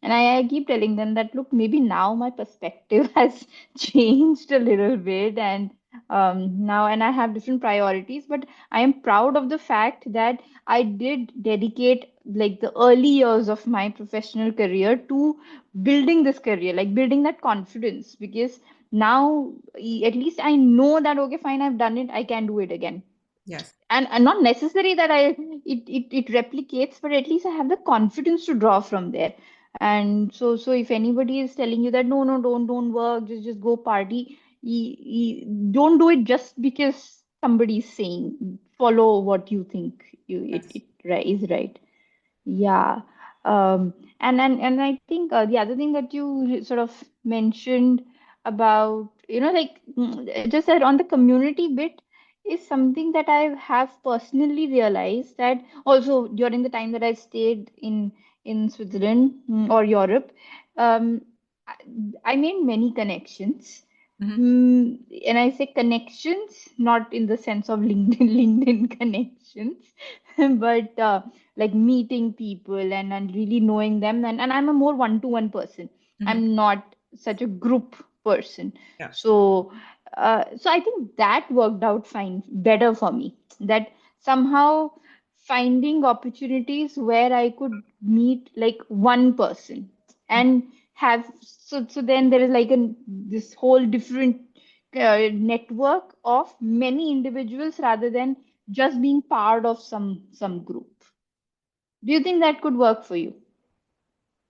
I keep telling them that, look, maybe now my perspective has changed a little bit, and now, and I have different priorities, but I am proud of the fact that I did dedicate like the early years of my professional career to building this career, like building that confidence, because now at least I know that, okay, fine, I've done it, I can do it again. Yes. And not necessary that it replicates, but at least I have the confidence to draw from there. And so if anybody is telling you that, no, no, don't work, just go party, don't do it just because somebody is saying. Follow what you think, Yes. right, is right. Yeah. Um, and I think the other thing that you sort of mentioned about, like just that on the community bit is something that I have personally realized that also during the time that I stayed in Switzerland, or Europe, um, I, I made many connections. Hmm. And I say connections, not in the sense of LinkedIn, LinkedIn connections, but like meeting people and really knowing them. And I'm a more one-to-one person. Hmm. I'm not such a group person. Yeah. So I think that worked out fine, better for me. That somehow finding opportunities where I could meet like one person and have, so then there is like this whole different network of many individuals rather than just being part of some group. Do you think that could work for you?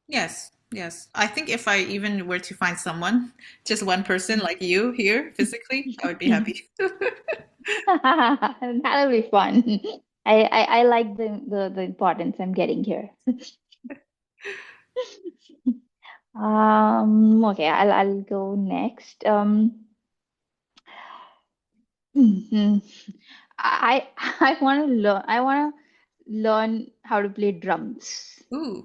Yes, yes. I think if I even were to find someone, just one person like you here physically, I would be happy. That'll be fun. I like the importance I'm getting here. Okay, I'll go next. Mhm. I I want to learn. I want to learn how to play drums. Ooh,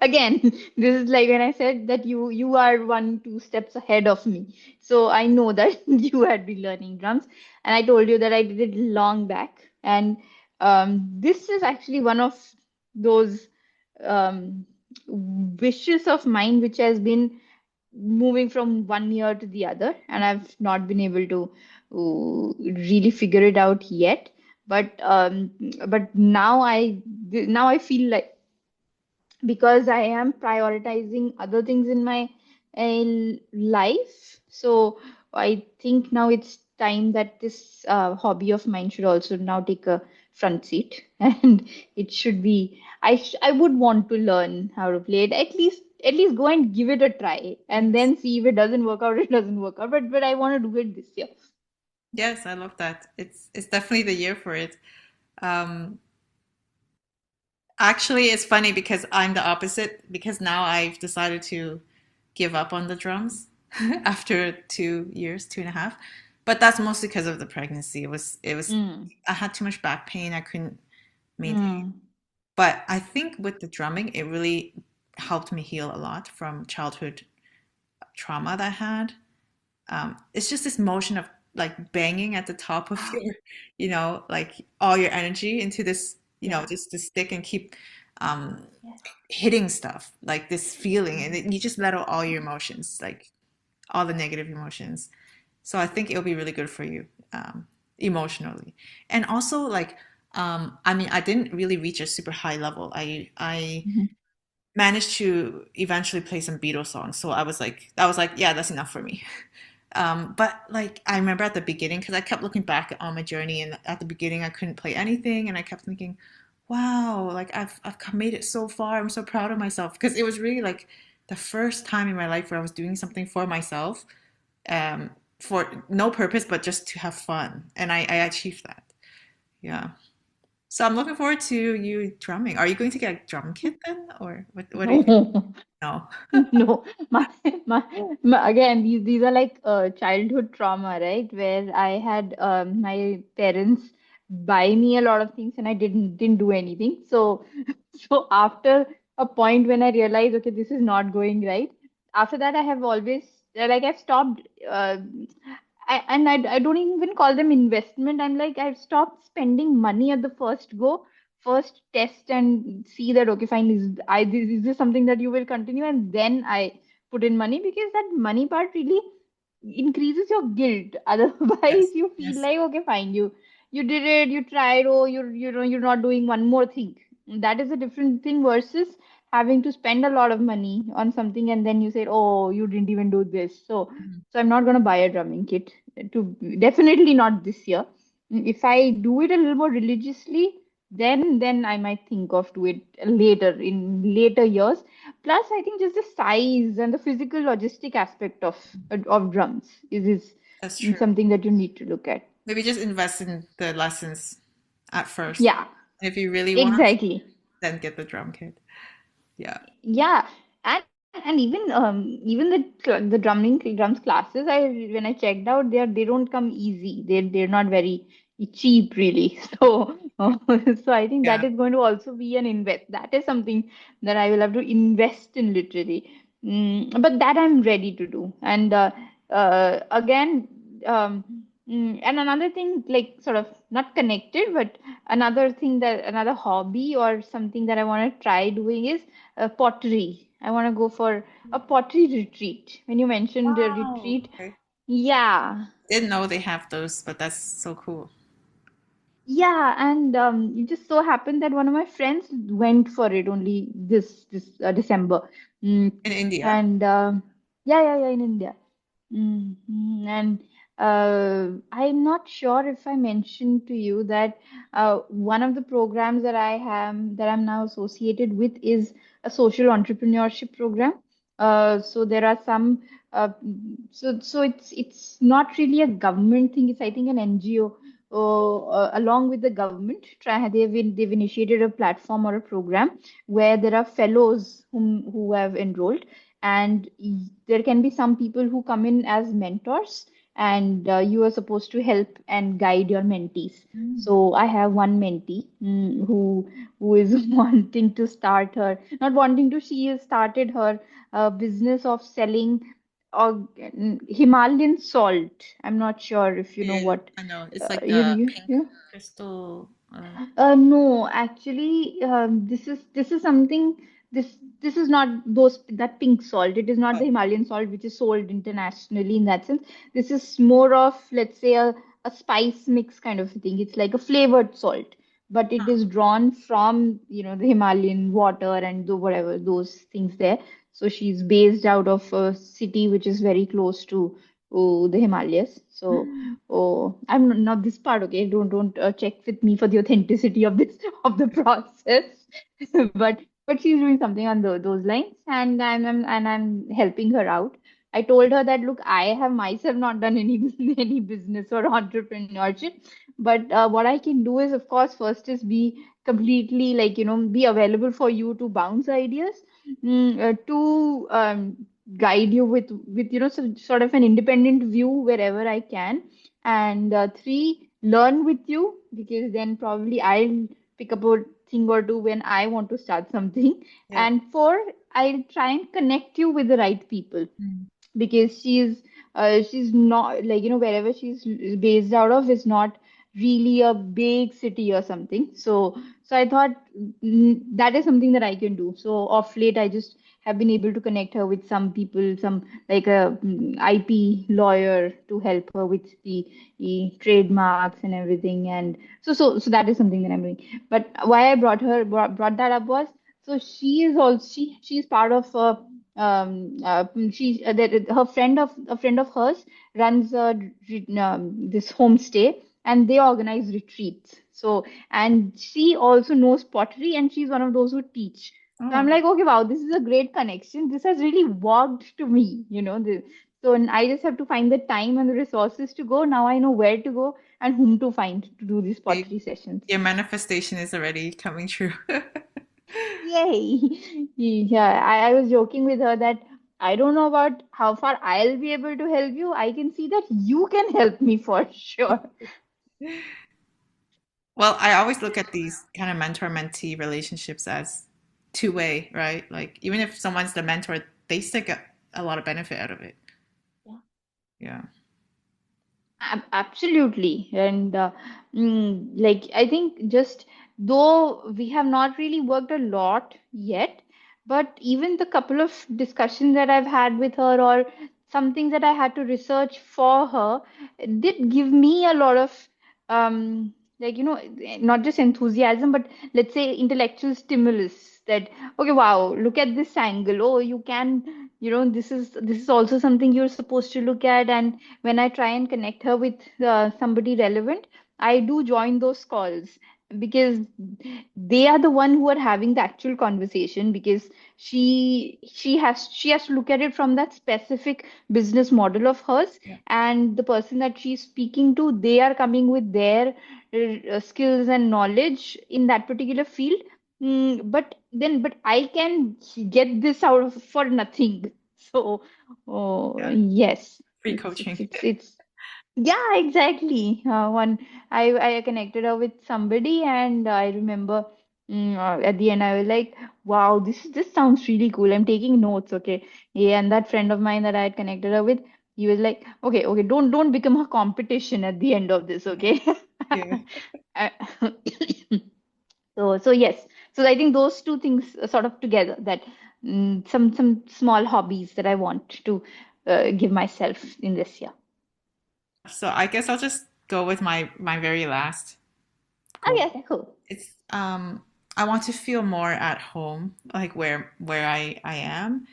Again, this is like when I said that you are 1, 2 steps ahead of me. So I know that you had been learning drums, and I told you that I did it long back. And this is actually one of those um, wishes of mine, which has been moving from one year to the other, and I've not been able to really figure it out yet. But now I feel like, because I am prioritizing other things in my life. So I think now it's time that this hobby of mine should also now take a front seat, and it should be. I would want to learn how to play it, at least go and give it a try, and yes. then see if it doesn't work out. It doesn't work out, but I want to do it this year. Yes, I love that. It's definitely the year for it. Um, Actually, it's funny because I'm the opposite because now I've decided to give up on the drums after 2 years, 2.5. But that's mostly because of the pregnancy. It was Mm. I had too much back pain. I couldn't maintain. Mm. But I think with the drumming, it really helped me heal a lot from childhood trauma that I had. It's just this motion of like banging at the top of your, like all your energy into this, Yeah. just to stick and keep um, Yes. hitting stuff, like this feeling, and you just let out all your emotions, like all the negative emotions. So I think it'll be really good for you emotionally, and also like I mean, I didn't really reach a super high level. I Mhm. managed to eventually play some Beatles songs, so I was like, yeah, that's enough for me. But like I remember at the beginning, because I kept looking back on my journey, and at the beginning I couldn't play anything, and I kept thinking, "Wow, like I've made it so far. I'm so proud of myself." Because it was really like the first time in my life where I was doing something for myself, um, for no purpose but just to have fun, and I achieved that. Yeah. So I'm looking forward to you drumming. Are you going to get a drum kit then, or what are you thinking? No. No. No, my, again, these are like childhood trauma, right? Where I had my parents buy me a lot of things and I didn't do anything. So so after a point when I realized, okay, this is not going right. After that, I have always like I've stopped. I don't even call them investment. I'm like I've stopped spending money at the first go, first test and see that okay fine, is this something that you will continue, and then I put in money, because that money part really increases your guilt. Otherwise Yes. you feel Yes. like okay fine, you did it, you tried, oh you're not doing one more thing. That is a different thing versus having to spend a lot of money on something and then you say oh you didn't even do this. Mhm. So I'm not going to buy a drumming kit, to definitely not this year. If I do it a little more religiously, then I might think of do it later, in later years. Plus, I think just the size and the physical logistic aspect of drums That's true. something that you need to look at. Maybe just invest in the lessons at first. Yeah, If you really want, exactly. then get the drum kit. Yeah. Yeah, and even the drums classes, I when I checked out, they don't come easy. They're not very cheap really. So so I think that Yeah. is going to also be an invest. That is something that I will have to invest in literally. But that I'm ready to do. And again, um, and another thing, like sort of not connected, but another hobby or something that I want to try doing is pottery. I want to go for a pottery retreat. When you mentioned a Wow. retreat, Okay. yeah, Didn't know they have those, but that's so cool. yeah, and it just so happened that one of my friends went for it only this December, mm, In India. and yeah, in India. And I'm not sure if I mentioned to you that one of the programs that I'm now associated with is a social entrepreneurship program. So there are some so it's not really a government thing. It's I think an NGO. Along with the government, they've initiated a platform or a program where there are fellows who have enrolled, and there can be some people who come in as mentors, and you are supposed to help and guide your mentees. Mm. So I have one mentee who is wanting to start her, not wanting to, she has started her business of selling Himalayan salt. I'm not sure if you know Yeah, what I know. It's like you, the you pink you crystal. no, actually, this is something. This is not those that pink salt. It is not Oh, the Himalayan salt which is sold internationally in that sense. This is more of, let's say, a spice mix kind of a thing. It's like a flavored salt, but it is drawn from the Himalayan water and the whatever those things there. So she's based out of a city which is very close to the Himalayas. So. mm. Oh, I'm not this part, okay? Don't check with me for the authenticity of this of the process. But she's doing something on those lines, and I'm helping her out. I told her that look, I have myself not done any any business or entrepreneurship, but what I can do is, of course, first is be completely like be available for you to bounce ideas, to guide you with sort of an independent view wherever I can, and three, learn with you, because then probably I'll pick up a thing or two when I want to start something, Yeah. and four, I'll try and connect you with the right people, Mm. because she's not like wherever she's based out of is not really a big city or something. So I thought that is something that I can do. So of late I just have been able to connect her with some people, some like a IP lawyer to help her with the trademarks and everything. And so that is something that I'm doing. But why I brought that up was, so she is also she's part of that her friend of a friend of hers runs this homestay, and they organize retreats. So, and she also knows pottery, and she's one of those who teach. So I'm Oh, like, okay, wow, this is a great connection. This has really worked to me, so, and I just have to find the time and the resources to go. Now I know where to go and whom to find to do these see, pottery sessions. your manifestation is already coming true. Yay! Yeah, I was joking with her that I don't know about how far I'll be able to help you. I can see that you can help me for sure. Well, I always look at these kind of mentor-mentee relationships as two-way, right? Like even if someone's the mentor, they still get a lot of benefit out of it. Yeah. Yeah. Absolutely. And like, I think just though we have not really worked a lot yet, but even the couple of discussions that I've had with her, or some things that I had to research for her, did give me a lot of like not just enthusiasm, but let's say intellectual stimulus, that okay, wow, look at this angle. Oh, you can, this is also something you're supposed to look at. And when I try and connect her with somebody relevant, I do join those calls, because they are the one who are having the actual conversation, because she has to look at it from that specific business model of hers, Yeah. and the person that she's speaking to, they are coming with their skills and knowledge in that particular field. but I can get this out of for nothing. So, oh, Yeah, yes, free coaching. it's yeah, exactly. One, I connected her with somebody, and I remember at the end I was like, "Wow, this sounds really cool. I'm taking notes." Okay, yeah, and that friend of mine that I had connected her with, he was like, "Okay, okay, don't become a competition at the end of this, okay?" Yeah. Uh, so yes, so I think those two things sort of together that some small hobbies that I want to give myself in this year. So I guess I'll just go with my very last goal. Okay, cool. It's I want to feel more at home, like where I am.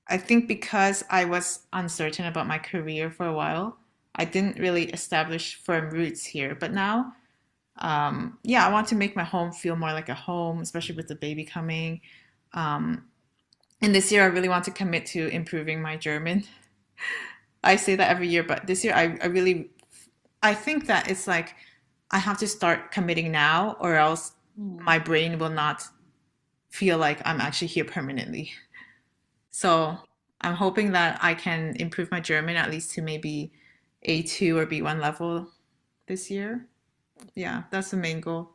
I think because I was uncertain about my career for a while, I didn't really establish firm roots here. But now, yeah, I want to make my home feel more like a home, especially with the baby coming. Um, and this year, I really want to commit to improving my German. I say that every year, but this year, I really, I think that it's like I have to start committing now, or else Hmm. my brain will not feel like I'm actually here permanently. So I'm hoping that I can improve my German at least to maybe A2 or B1 level this year. Yeah, that's the main goal.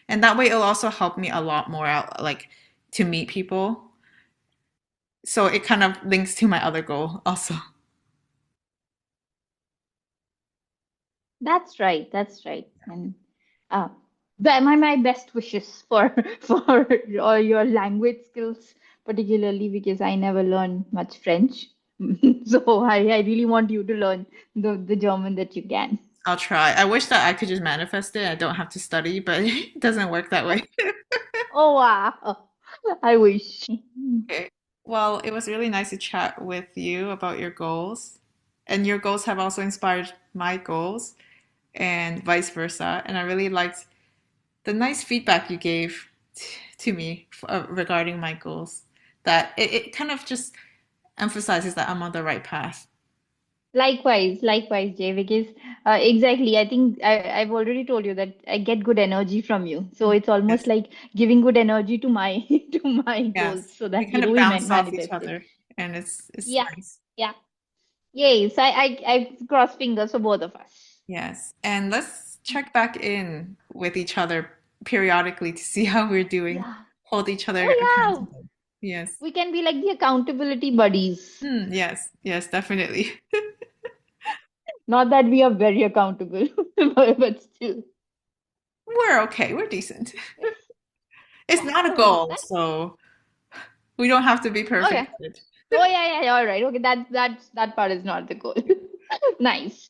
And that way it'll also help me a lot more out, like to meet people. So it kind of links to my other goal also. That's right. That's right. And uh, my best wishes for for all your language skills, particularly because I never learned much French. So I really want you to learn the German that you can. I'll try. I wish that I could just manifest it. I don't have to study, but it doesn't work that way. Oh wow. I wish. Okay. Well, it was really nice to chat with you about your goals. And your goals have also inspired my goals and vice versa. And I really liked the nice feedback you gave to me regarding my goals. That it kind of just emphasizes that I'm on the right path. Likewise, Jay, because exactly, I think I've already told you that I get good energy from you. So it's almost Yes, like giving good energy to my to my goals yes. so We that kind of we bounce off each manifest it. other, and it's Yeah, nice. yeah. Yay. So I cross fingers for both of us. Yes, and let's check back in with each other periodically to see how we're doing. Yeah. Hold each other Oh yeah. accountable. Yes. We can be like the accountability buddies. Yes, yes, definitely. Not that we are very accountable, but still. We're okay. We're decent. It's Yeah, not a all right. goal, so we don't have to be perfect Okay. at it. Oh yeah. All right. Okay, that part is not the goal. Nice.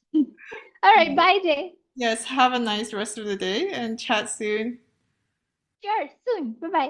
All right, Right. bye, Jay. Yes, have a nice rest of the day and chat soon. Sure, soon. Bye bye.